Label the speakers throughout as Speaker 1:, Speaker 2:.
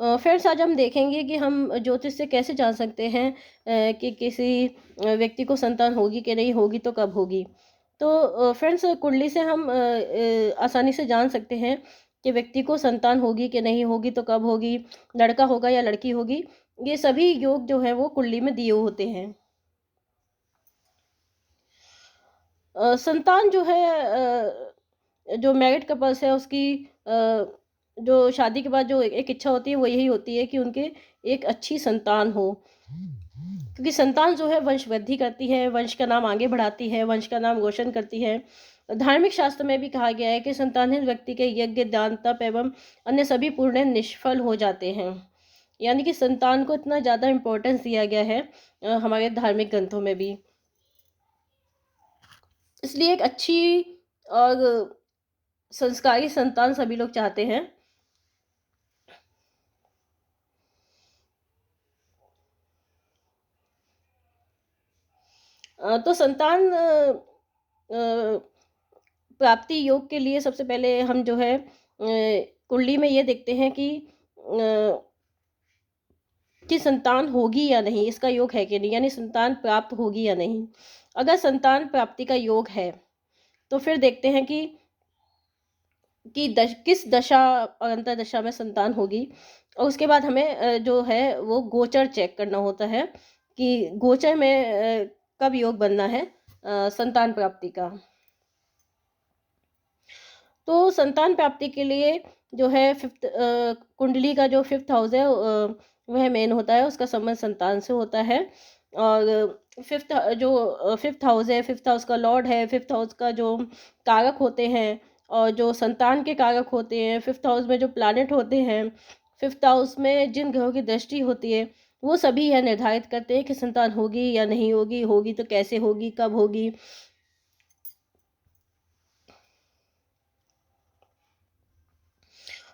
Speaker 1: Friends, आज हम देखेंगे कि हम ज्योतिष से कैसे जान सकते हैं कि किसी व्यक्ति को संतान होगी कि नहीं होगी, तो कब होगी। तो फ्रेंड्स, कुंडली से हम आसानी से जान सकते हैं कि व्यक्ति को संतान होगी कि नहीं होगी, तो कब होगी, लड़का होगा या लड़की होगी। ये सभी योग जो है वो कुंडली में दिए होते हैं। संतान जो है, जो मैरिड कपल्स है उसकी जो शादी के बाद जो एक इच्छा होती है वो यही होती है कि उनके एक अच्छी संतान हो, क्योंकि संतान जो है वंश वृद्धि करती है, वंश का नाम आगे बढ़ाती है, वंश का नाम रोशन करती है। धार्मिक शास्त्र में भी कहा गया है कि संतानहीन व्यक्ति के यज्ञ, दान, तप एवं अन्य सभी पुण्य निष्फल हो जाते हैं। यानी कि संतान को इतना ज़्यादा इम्पोर्टेंस दिया गया है हमारे धार्मिक ग्रंथों में भी। इसलिए एक अच्छी और संस्कारी संतान सभी लोग चाहते हैं। तो संतान प्राप्ति योग के लिए सबसे पहले हम जो है कुंडली में ये देखते हैं कि संतान होगी या नहीं, इसका योग है कि नहीं, यानी संतान प्राप्त होगी या नहीं। अगर संतान प्राप्ति का योग है तो फिर देखते हैं कि किस दशा और अंतर्दशा में संतान होगी। और उसके बाद हमें जो है वो गोचर चेक करना होता है कि गोचर में कब योग बनना है संतान प्राप्ति का। तो संतान प्राप्ति के लिए जो है फिफ्थ कुंडली का जो फिफ्थ हाउस है वह मेन होता है, उसका संबंध संतान से होता है। और फिफ्थ हाउस है, फिफ्थ हाउस का लॉर्ड है, फिफ्थ हाउस का जो कारक होते हैं और जो संतान के कारक होते हैं, फिफ्थ हाउस में जो प्लैनेट होते हैं, फिफ्थ हाउस में जिन ग्रहों की दृष्टि होती है, वो सभी यह निर्धारित करते हैं कि संतान होगी या नहीं होगी, होगी तो कैसे होगी, कब होगी।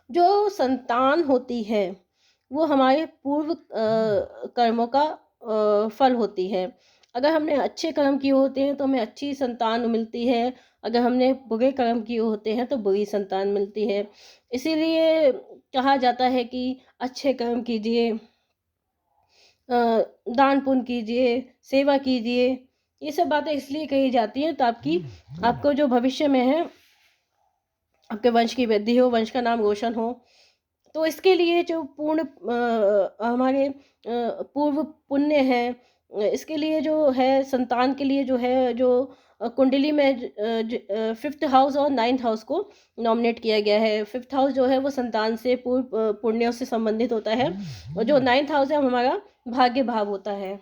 Speaker 1: जो संतान होती है वो हमारे पूर्व कर्मों का फल होती है। अगर हमने अच्छे कर्म किए होते हैं तो हमें अच्छी संतान मिलती है, अगर हमने बुरे कर्म किए होते हैं तो बुरी संतान मिलती है। इसीलिए कहा जाता है कि अच्छे कर्म कीजिए, दान पुण्य कीजिए, सेवा कीजिए। ये सब बातें इसलिए कही जाती हैं ताकि आपको जो भविष्य में है आपके वंश की वृद्धि हो, वंश का नाम रोशन हो। तो इसके लिए जो हमारे पूर्व पुण्य है, इसके लिए जो है संतान के लिए जो है जो कुंडली में फिफ्थ हाउस और नाइन्थ हाउस को नॉमिनेट किया गया है। फिफ्थ हाउस जो है वो संतान से पूर्व पुण्यों से संबंधित होता है, और जो नाइन्थ हाउस है वो हमारा भाग्य भाव होता है।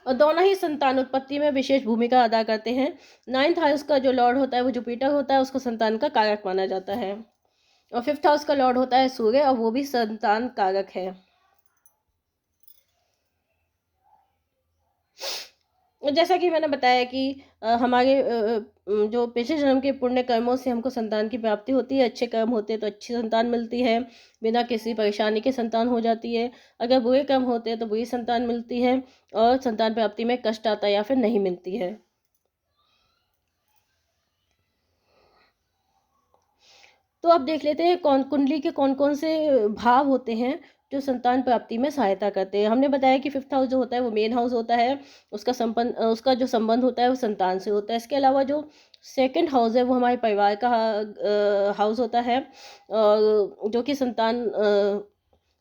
Speaker 1: और दोनों ही संतान उत्पत्ति में विशेष भूमिका अदा करते हैं। नाइन्थ हाउस का जो लॉर्ड होता है वो जुपिटर होता है, उसको संतान का कारक माना जाता है। और फिफ्थ हाउस का लॉर्ड होता है सूर्य, और वो भी संतान कारक है। जैसा कि मैंने बताया कि हमारे जो पिछले जन्म के पुण्य कर्मों से हमको संतान की प्राप्ति होती है। अच्छे कर्म होते हैं तो अच्छी संतान मिलती है, बिना किसी परेशानी के संतान हो जाती है। अगर बुरे कर्म होते हैं तो बुरी संतान मिलती है और संतान प्राप्ति में कष्ट आता है या फिर नहीं मिलती है। तो अब देख लेते हैं कौन कुंडली के कौन कौन से भाव होते हैं जो संतान प्राप्ति में सहायता करते हैं। हमने बताया कि फिफ्थ हाउस जो होता है वो मेन हाउस होता है, उसका जो संबंध होता है वो संतान से होता है। इसके अलावा जो सेकंड हाउस है वो हमारे परिवार का हाउस होता है, और जो कि संतान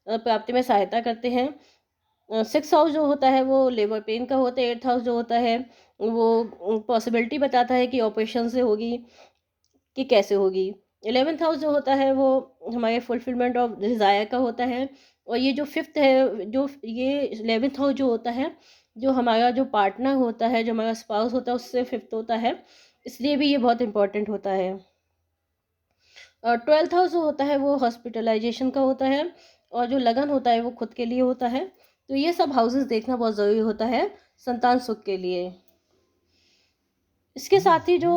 Speaker 1: प्राप्ति में सहायता करते हैं। सिक्स हाउस जो होता है वो लेबर पेन का होता है। एट्थ हाउस जो होता है वो पॉसिबिलिटी बताता है कि ऑपरेशन से होगी कि कैसे होगी। 11th हाउस जो होता है वो हमारे फुलफिलमेंट ऑफ डिज़ायर का होता है। और ये जो फिफ्थ है, जो ये 11th हाउस जो होता है, जो हमारा जो पार्टनर होता है, जो हमारा स्पाउस होता है, उससे फिफ्थ होता है, इसलिए भी ये बहुत इंपॉर्टेंट होता है। और 12th हाउस जो होता है वो हॉस्पिटलाइजेशन का होता है, और जो लगन होता है वो खुद के लिए होता है। तो ये सब हाउसेस देखना बहुत ज़रूरी होता है संतान सुख के लिए। इसके साथ ही जो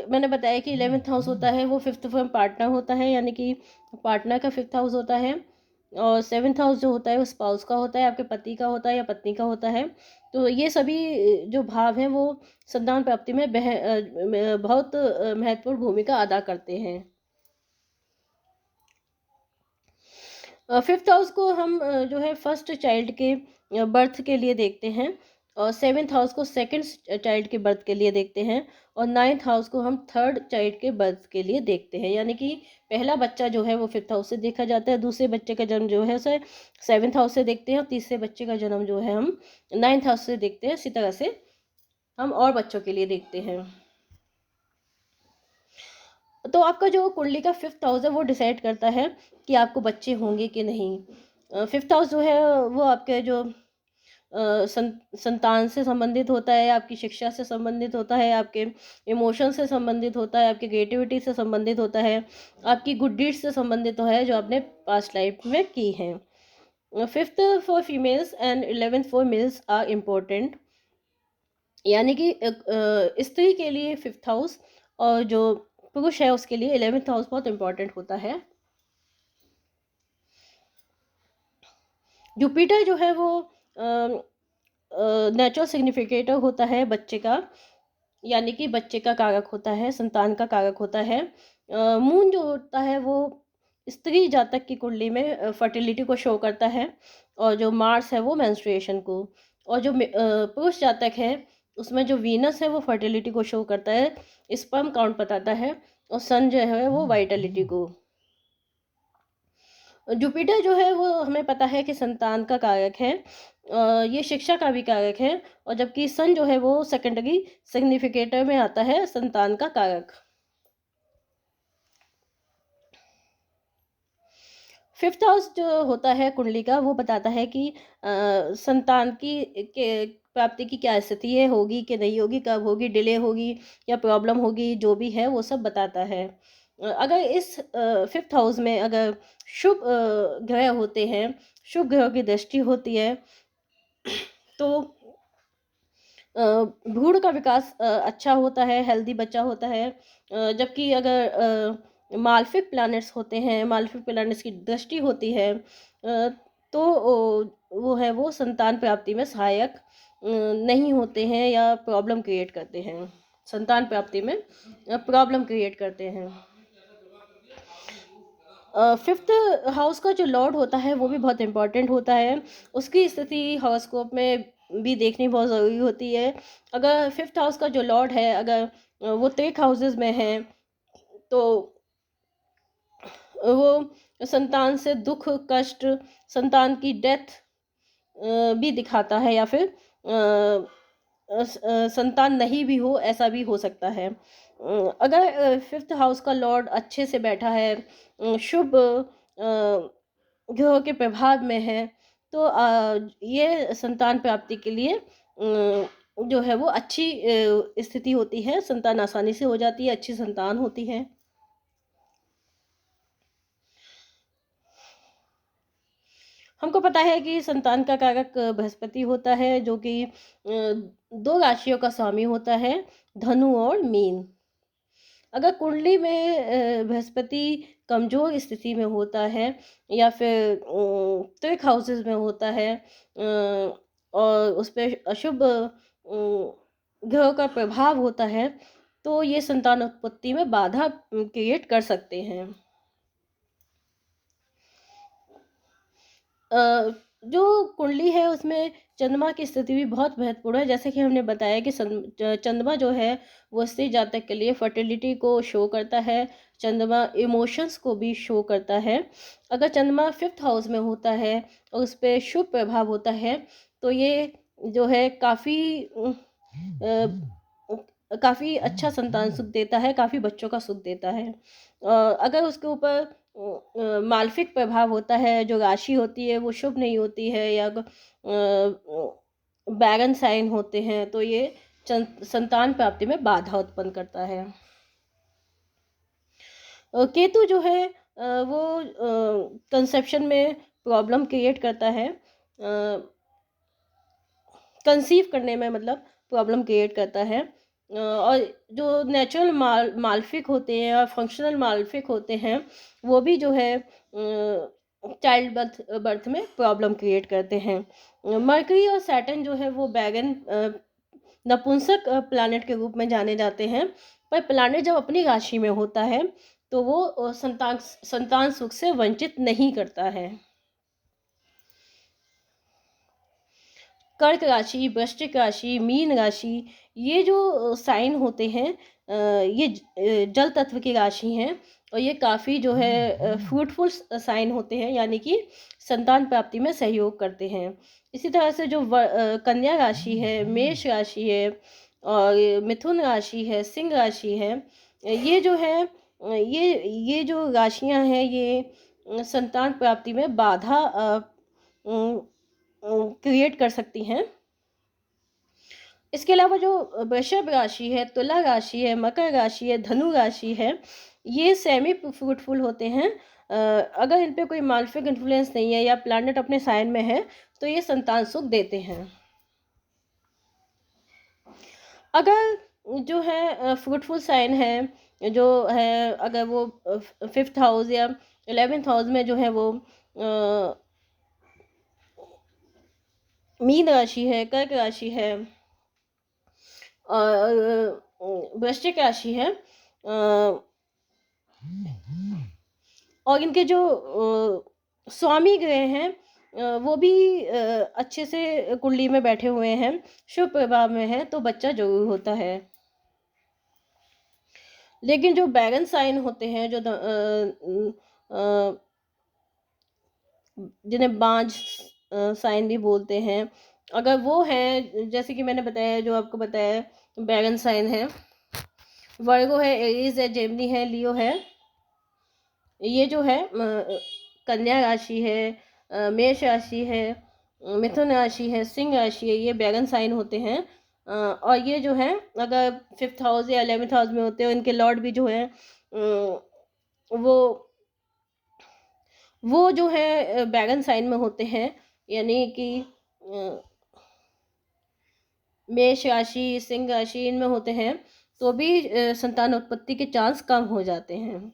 Speaker 1: मैंने बताया कि 11th हाउस होता है वो फिफ्थ फ्रॉम पार्टनर होता है, यानी कि पार्टनर का फिफ्थ हाउस होता है। और 7th हाउस जो होता है वो स्पाउस का होता है, आपके पति का होता है या पत्नी का होता है। तो ये सभी जो भाव हैं वो संतान प्राप्ति में बहुत महत्वपूर्ण भूमिका अदा करते हैं। फिफ्थ हाउस को हम जो है फर्स्ट चाइल्ड के बर्थ के लिए देखते हैं, और सेवेंथ हाउस को सेकंड चाइल्ड के बर्थ के लिए देखते हैं, और नाइन्थ हाउस को हम थर्ड चाइल्ड के बर्थ के लिए देखते हैं। यानी कि पहला बच्चा जो है वो फिफ्थ हाउस से देखा जाता है, दूसरे बच्चे का जन्म जो है उसे सेवेंथ हाउस से देखते हैं, और तीसरे बच्चे का जन्म जो है हम नाइन्थ हाउस से देखते हैं। इसी तरह से हम और बच्चों के लिए देखते हैं। तो आपका जो कुंडली का फिफ्थ हाउस है वो डिसाइड करता है कि आपको बच्चे होंगे कि नहीं। फिफ्थ हाउस जो है वो आपके जो संतान से संबंधित होता है, आपकी शिक्षा से संबंधित होता है, आपके इमोशन से संबंधित होता है, आपकी क्रिएटिविटी से संबंधित होता है, आपकी गुड डीड्स से संबंधित है जो आपने पास्ट लाइफ में की हैं। Fifth for females and 11th for males are important. यानी कि स्त्री के लिए फिफ्थ हाउस और जो पुरुष है उसके लिए 11th हाउस बहुत इंपॉर्टेंट होता है। जुपिटर जो है वो नेचुरल सिग्निफिकेटर होता है बच्चे का, यानी कि बच्चे का कारक होता है, संतान का कारक होता है। मून जो होता है वो स्त्री जातक की कुंडली में फर्टिलिटी को शो करता है, और जो मार्स है वो मेंस्ट्रुएशन को, और जो पुरुष जातक है उसमें जो वीनस है वो फर्टिलिटी को शो करता है, स्पर्म काउंट बताता है, और सन जो है वो वाइटलिटी को। जुपिटर जो है वो हमें पता है कि संतान का कारक है, ये शिक्षा का भी कारक है, और जबकि सन जो है वो सेकेंडरी सिग्निफिकेटर में आता है, संतान का कारक। फिफ्थ हाउस जो होता है कुंडली का वो बताता है कि संतान की के प्राप्ति की क्या स्थिति है, होगी कि नहीं होगी, कब होगी, डिले होगी या प्रॉब्लम होगी, जो भी है वो सब बताता है। अगर इस फिफ्थ हाउस में अगर शुभ ग्रह होते हैं, शुभ ग्रहों की दृष्टि होती है, तो भ्रूण का विकास अच्छा होता है, हेल्दी बच्चा होता है। जबकि अगर मालफिक प्लैनेट्स होते हैं, मालफिक प्लैनेट्स की दृष्टि होती है, तो वो है वो संतान प्राप्ति में सहायक नहीं होते हैं या प्रॉब्लम क्रिएट करते हैं, संतान प्राप्ति में प्रॉब्लम क्रिएट करते हैं। फिफ्थ हाउस का जो लॉर्ड होता है वो भी बहुत इम्पॉर्टेंट होता है, उसकी स्थिति हॉरोस्कोप में भी देखनी बहुत ज़रूरी होती है। अगर फिफ्थ हाउस का जो लॉर्ड है अगर वो त्रिक हाउसेस में है, तो वो संतान से दुख, कष्ट, संतान की डेथ भी दिखाता है, या फिर संतान नहीं भी हो, ऐसा भी हो सकता है। अगर फिफ्थ हाउस का लॉर्ड अच्छे से बैठा है, शुभ ग्रहों के प्रभाव में है, तो ये संतान प्राप्ति के लिए जो है वो अच्छी स्थिति होती है, संतान आसानी से हो जाती है, अच्छी संतान होती है। हमको पता है कि संतान का कारक बृहस्पति होता है, जो कि दो राशियों का स्वामी होता है, धनु और मीन। अगर कुंडली में बृहस्पति कमजोर स्थिति में होता है, या फिर त्रिक हाउसेस में होता है, और उस पर अशुभ ग्रहों का प्रभाव होता है, तो ये संतान उत्पत्ति में बाधा क्रिएट कर सकते हैं। जो कुंडली है उसमें चंद्रमा की स्थिति भी बहुत महत्वपूर्ण है। जैसे कि हमने बताया कि चंद्रमा जो है वो स्त्री जातक के लिए फर्टिलिटी को शो करता है, चंद्रमा इमोशंस को भी शो करता है। अगर चंद्रमा फिफ्थ हाउस में होता है और उस पर शुभ प्रभाव होता है, तो ये जो है काफ़ी अच्छा संतान सुख देता है, काफ़ी बच्चों का सुख देता है। अगर उसके ऊपर मालफिक प्रभाव होता है, जो राशि होती है वो शुभ नहीं होती है, या बैरन साइन होते हैं, तो ये संतान प्राप्ति में बाधा उत्पन्न करता है। केतु जो है वो कंसेप्शन में प्रॉब्लम क्रिएट करता है, कंसीव करने में मतलब प्रॉब्लम क्रिएट करता है। और जो नेचुरल मालफिक होते हैं और फंक्शनल मालफिक होते हैं, वो भी जो है चाइल्ड बर्थ में प्रॉब्लम क्रिएट करते हैं। मरकरी और सैटर्न जो है वो बैगन नपुंसक प्लैनेट के रूप में जाने जाते हैं, पर प्लैनेट जब अपनी राशि में होता है तो वो संतान सुख से वंचित नहीं करता है। कर्क राशि, वृश्चिक राशि, मीन राशि, ये जो साइन होते हैं ये जल तत्व की राशि हैं और ये काफ़ी जो है फ्रूटफुल साइन होते हैं, यानी कि संतान प्राप्ति में सहयोग करते हैं। इसी तरह से जो कन्या राशि है, मेष राशि है और मिथुन राशि है, सिंह राशि है, ये जो है ये जो राशियां हैं ये संतान प्राप्ति में बाधा क्रिएट कर सकती हैं। इसके अलावा जो वृषभ राशि है, तुला राशि है, मकर राशि है, धनु राशि है, ये सेमी फ्रूटफुल होते हैं। अगर इन पे कोई मालफिक इन्फ्लुएंस नहीं है या प्लैनेट अपने साइन में है तो ये संतान सुख देते हैं। अगर जो है फ्रूटफुल साइन है जो है, अगर वो 5th हाउस या 11th हाउस में जो है वो मीन राशि है, कर्क राशि है और वृश्चिक राशि है, और इनके जो स्वामी ग्रह हैं वो भी अच्छे से कुंडली में बैठे हुए हैं, शुभ प्रभाव में है, तो बच्चा जरूर होता है। लेकिन जो बैगन साइन होते हैं, जो जिन्हें बांझ साइन भी बोलते हैं, अगर वो है, जैसे कि मैंने बताया, जो आपको बताया बैगन साइन है, वर्गो है, एरीज है, जेमिनी है, लियो है, ये जो है कन्या राशि है, मेष राशि है, मिथुन राशि है, सिंह राशि है, ये बैगन साइन होते हैं। और ये जो है अगर 5th हाउस या 11th हाउस में होते हैं, इनके लॉर्ड भी जो है वो जो है बैगन साइन में होते हैं, यानी कि मेष राशि, सिंह राशि, इनमें होते हैं, तो भी संतान उत्पत्ति के चांस कम हो जाते हैं।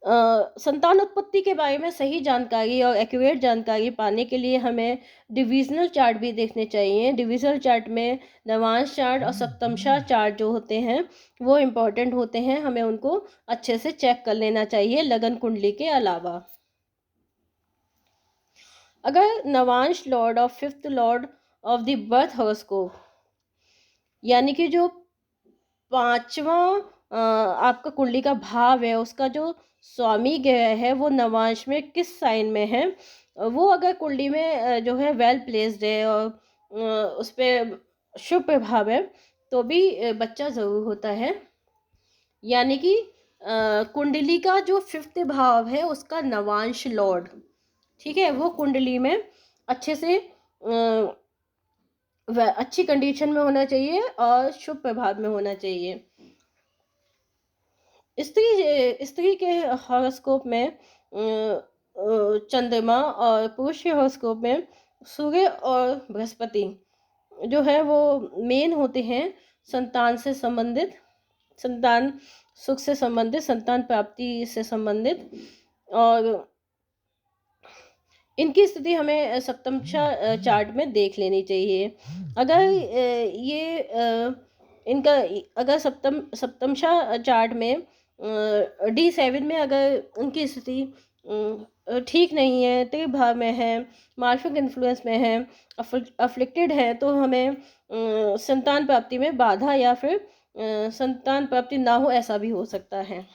Speaker 1: संतान उत्पत्ति के बारे में सही जानकारी और एक्यूरेट जानकारी पाने के लिए हमें डिविजनल चार्ट भी देखने चाहिए। डिविजनल चार्ट में नवांश चार्ट और सप्तमशा चार्ट जो होते हैं वो इम्पोर्टेंट होते हैं, हमें उनको अच्छे से चेक कर लेना चाहिए लगन कुंडली के अलावा। अगर नवांश लॉर्ड और 5th Lord of the birth horoscope, यानी कि जो 5वां आपका कुंडली का भाव है, उसका जो स्वामी ग्रह है वो नवांश में किस साइन में है, वो अगर कुंडली में जो है वेल प्लेस्ड है और उस पर शुभ प्रभाव है, तो भी बच्चा ज़रूर होता है। यानी कि कुंडली का जो 5th भाव है उसका नवांश लॉर्ड, ठीक है, वो कुंडली में अच्छे से अच्छी कंडीशन में होना चाहिए और शुभ प्रभाव में होना चाहिए। स्त्री के हॉरोस्कोप में चंद्रमा और पुरुष के हॉरोस्कोप में सूर्य और बृहस्पति जो है वो मेन होते हैं संतान से संबंधित, संतान सुख से संबंधित, संतान प्राप्ति से संबंधित, और इनकी स्थिति हमें सप्तमशा चार्ट में देख लेनी चाहिए। अगर ये इनका अगर सप्तमशा चार्ट में D7 में अगर उनकी स्थिति ठीक नहीं है, तीव्र भाव में है, मार्फिक इन्फ्लुएंस में है, अफ्लिक्टेड है, तो हमें संतान प्राप्ति में बाधा या फिर संतान प्राप्ति ना हो, ऐसा भी हो सकता है।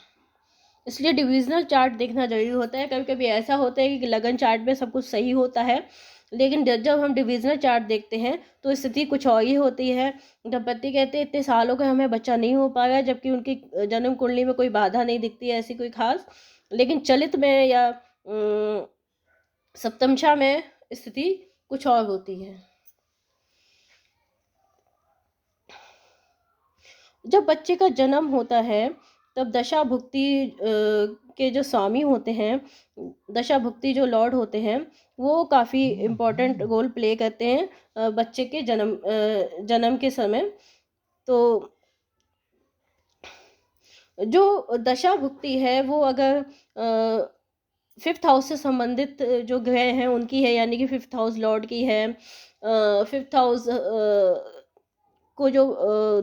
Speaker 1: इसलिए डिविजनल चार्ट देखना जरूरी होता है। कभी कभी ऐसा होता है कि लगन चार्ट में सब कुछ सही होता है, लेकिन जब हम डिविजनल चार्ट देखते हैं तो स्थिति कुछ और ही होती है। दंपति कहते हैं इतने सालों का हमें बच्चा नहीं हो पा रहा है, जबकि उनकी जन्म कुंडली में कोई बाधा नहीं दिखती है ऐसी कोई खास, लेकिन चलित में या सप्तमशा में स्थिति कुछ और होती है। जब बच्चे का जन्म होता है तब दशा भुक्ति के जो स्वामी होते हैं, दशा भुक्ति जो लॉर्ड होते हैं, वो काफ़ी इम्पोर्टेंट रोल प्ले करते हैं बच्चे के जन्म के समय। तो जो दशा भुक्ति है वो अगर 5th हाउस से संबंधित जो ग्रह हैं उनकी है, यानी कि 5th हाउस लॉर्ड की है, 5th हाउस को जो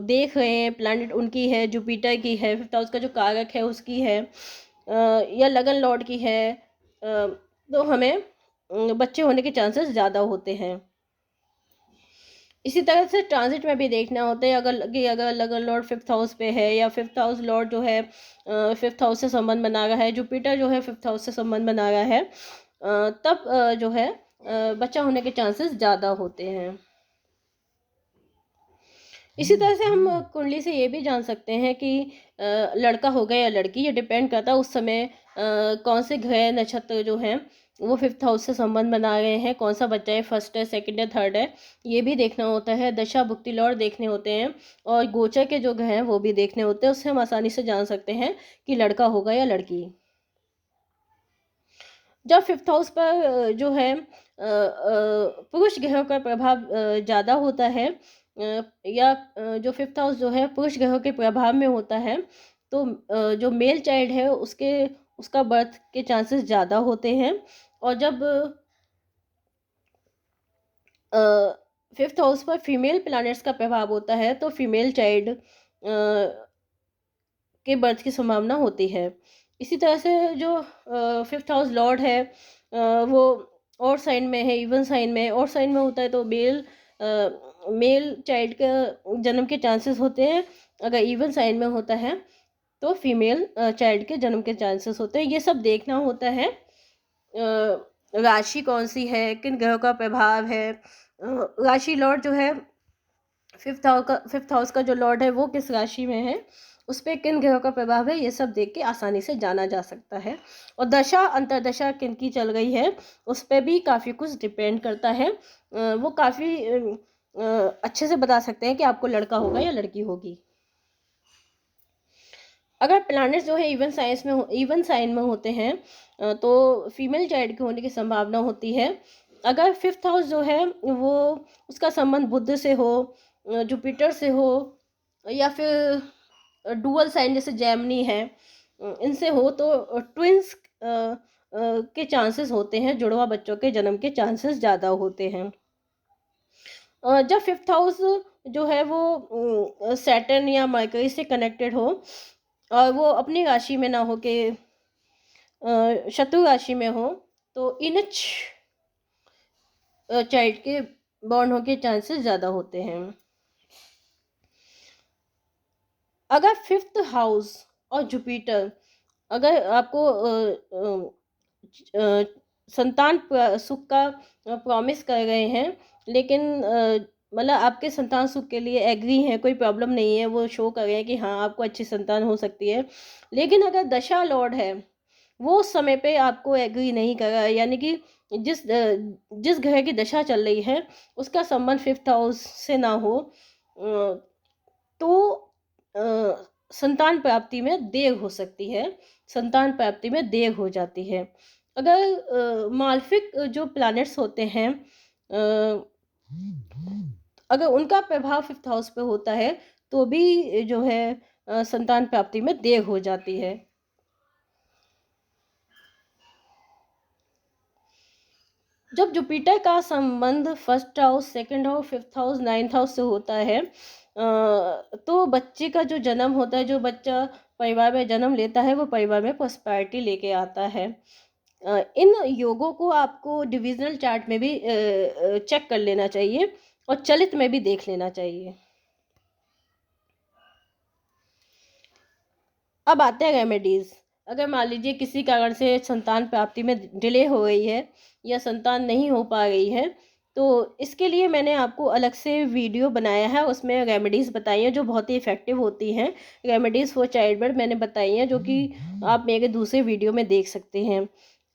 Speaker 1: देख रहे हैं प्लैनेट उनकी है, जुपिटर की है, 5th हाउस का जो कारक है उसकी है, या लगन लॉर्ड की है, तो हमें बच्चे होने के चांसेस ज़्यादा होते हैं। इसी तरह से ट्रांजिट में भी देखना होता है, अगर लॉर्ड फिफ्थ हाउस पे है, या फिफ्थ हाउस लॉर्ड जो है फिफ्थ हाउस से संबंध बना रहा है, जुपिटर जो है फिफ्थ हाउस से संबंध बना रहा है, तब जो है बच्चा होने के चांसेस ज़्यादा होते हैं। इसी तरह से हम कुंडली से ये भी जान सकते हैं कि लड़का होगा या लड़की, ये डिपेंड करता है उस समय कौन से ग्रह नक्षत्र जो हैं वो फिफ्थ हाउस से संबंध बना रहे हैं, कौन सा बच्चा है, फर्स्ट है, सेकंड है, थर्ड है, ये भी देखना होता है। दशा भुक्ति लॉर्ड देखने होते हैं, और गोचर के जो ग्रह हैं वो भी देखने होते हैं। उससे हम आसानी से जान सकते हैं कि लड़का होगा या लड़की। जब फिफ्थ हाउस पर जो है पुरुष ग्रहों का प्रभाव ज़्यादा होता है, या जो फिफ्थ हाउस जो है पुरुष ग्रहों के प्रभाव में होता है, तो जो मेल चाइल्ड है उसका बर्थ के चांसेस ज़्यादा होते हैं। और जब फिफ्थ हाउस पर फीमेल प्लैनेट्स का प्रभाव होता है, तो फीमेल चाइल्ड के बर्थ की संभावना होती है। इसी तरह से जो फिफ्थ हाउस लॉर्ड है वो और साइन में है, इवन साइन में, और साइन में होता है तो मेल चाइल्ड का जन्म के चांसेस होते हैं। अगर इवन साइन में होता है तो फीमेल चाइल्ड के जन्म के चांसेस होते हैं। ये सब देखना होता है राशि कौन सी है, किन ग्रहों का प्रभाव है, राशि लॉर्ड जो है फिफ्थ हाउस का जो लॉर्ड है वो किस राशि में है, उस पर किन ग्रहों का प्रभाव है, ये सब देख के आसानी से जाना जा सकता है। और दशा अंतरदशा किन की चल रही है उस पर भी काफ़ी कुछ डिपेंड करता है। वो काफ़ी अच्छे से बता सकते हैं कि आपको लड़का होगा या लड़की होगी। अगर प्लैनेट्स जो है इवन साइन में होते हैं तो फीमेल चाइल्ड के होने की संभावना होती है। अगर फिफ्थ हाउस जो है वो उसका संबंध बुध से हो, जुपिटर से हो, या फिर डुअल साइन जैसे जेमिनी है, इनसे हो, तो ट्विंस के चांसेस होते हैं, जुड़वा बच्चों के जन्म के चांसेस ज़्यादा होते हैं। जब फिफ्थ हाउस जो है वो सैटर्न या मरकरी से कनेक्टेड हो, और वो अपनी राशि में ना हो के शत्रु राशि में हो, तो इनच चाइल्ड के बॉर्न होने के चांसेस ज़्यादा होते हैं। अगर फिफ्थ हाउस और जुपिटर अगर आपको संतान सुख का प्रॉमिस कर रहे हैं, लेकिन मतलब आपके संतान सुख के लिए एग्री हैं, कोई प्रॉब्लम नहीं है, वो शो कर रहे हैं कि हाँ आपको अच्छी संतान हो सकती है, लेकिन अगर दशा लॉर्ड है वो उस समय पे आपको एग्री नहीं कर रहा है, यानी कि जिस ग्रह की दशा चल रही है उसका संबंध फिफ्थ हाउस से ना हो, तो संतान प्राप्ति में देर हो सकती है, संतान प्राप्ति में देर हो जाती है। अगर मालफिक जो प्लैनेट्स होते हैं अगर उनका प्रभाव फिफ्थ हाउस पे होता है तो भी जो है संतान प्राप्ति में देर हो जाती है। जब जुपिटर का संबंध first house, second house, fifth house, ninth house से होता है तो बच्चे का जो जन्म होता है, जो बच्चा परिवार में जन्म लेता है वो परिवार में प्रॉस्पेरिटी लेके आता है। इन योगों को आपको डिविजनल चार्ट में भी चेक कर लेना चाहिए और चलित में भी देख लेना चाहिए। अब आते हैं रेमेडीज़। अगर मान लीजिए किसी कारण से संतान प्राप्ति में डिले हो गई है या संतान नहीं हो पा रही है, तो इसके लिए मैंने आपको अलग से वीडियो बनाया है, उसमें रेमेडीज़ बताई हैं जो बहुत ही इफ़ेक्टिव होती हैं। रेमेडीज़ फॉर चाइल्ड बर्थ मैंने बताई हैं, जो कि आप मेरे दूसरे वीडियो में देख सकते हैं।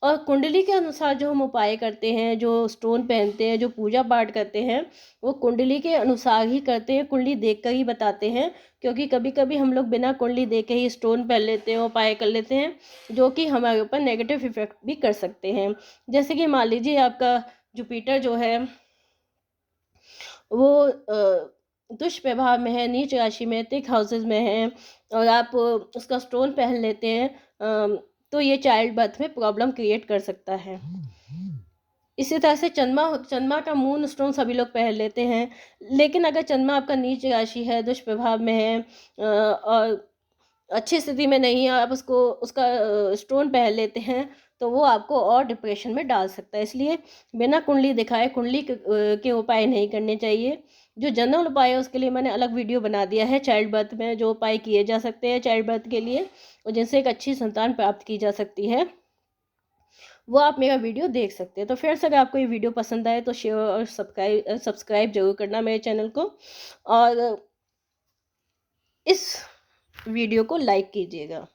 Speaker 1: और कुंडली के अनुसार जो हम उपाय करते हैं, जो स्टोन पहनते हैं, जो पूजा पाठ करते हैं, वो कुंडली के अनुसार ही करते हैं, कुंडली देखकर ही बताते हैं। क्योंकि कभी कभी हम लोग बिना कुंडली देखे ही स्टोन पहन लेते हैं, उपाय कर लेते हैं, जो कि हमारे ऊपर नेगेटिव इफेक्ट भी कर सकते हैं। जैसे कि मान लीजिए आपका जुपिटर जो है वो दुष्प्रभाव में है, नीच राशि में, तिक हाउसेज में है, और आप उसका स्टोन पहन लेते हैं, तो ये चाइल्ड बर्थ में प्रॉब्लम क्रिएट कर सकता है। इसी तरह से चंद्रमा का मून स्टोन सभी लोग पहन लेते हैं, लेकिन अगर चंद्रमा आपका नीच राशि है, दुष्प्रभाव में है, और अच्छी स्थिति में नहीं है, आप उसको उसका स्टोन पहन लेते हैं, तो वो आपको और डिप्रेशन में डाल सकता है। इसलिए बिना कुंडली दिखाए कुंडली के उपाय नहीं करने चाहिए। जो जनरल उपाय है उसके लिए मैंने अलग वीडियो बना दिया है, चाइल्ड बर्थ में जो उपाय किए जा सकते हैं चाइल्ड बर्थ के लिए और जिनसे एक अच्छी संतान प्राप्त की जा सकती है, वो आप मेरा वीडियो देख सकते हैं। तो फ्रेंड्स, अगर आपको ये वीडियो पसंद आए तो शेयर और सब्सक्राइब ज़रूर करना मेरे चैनल को, और इस वीडियो को लाइक कीजिएगा।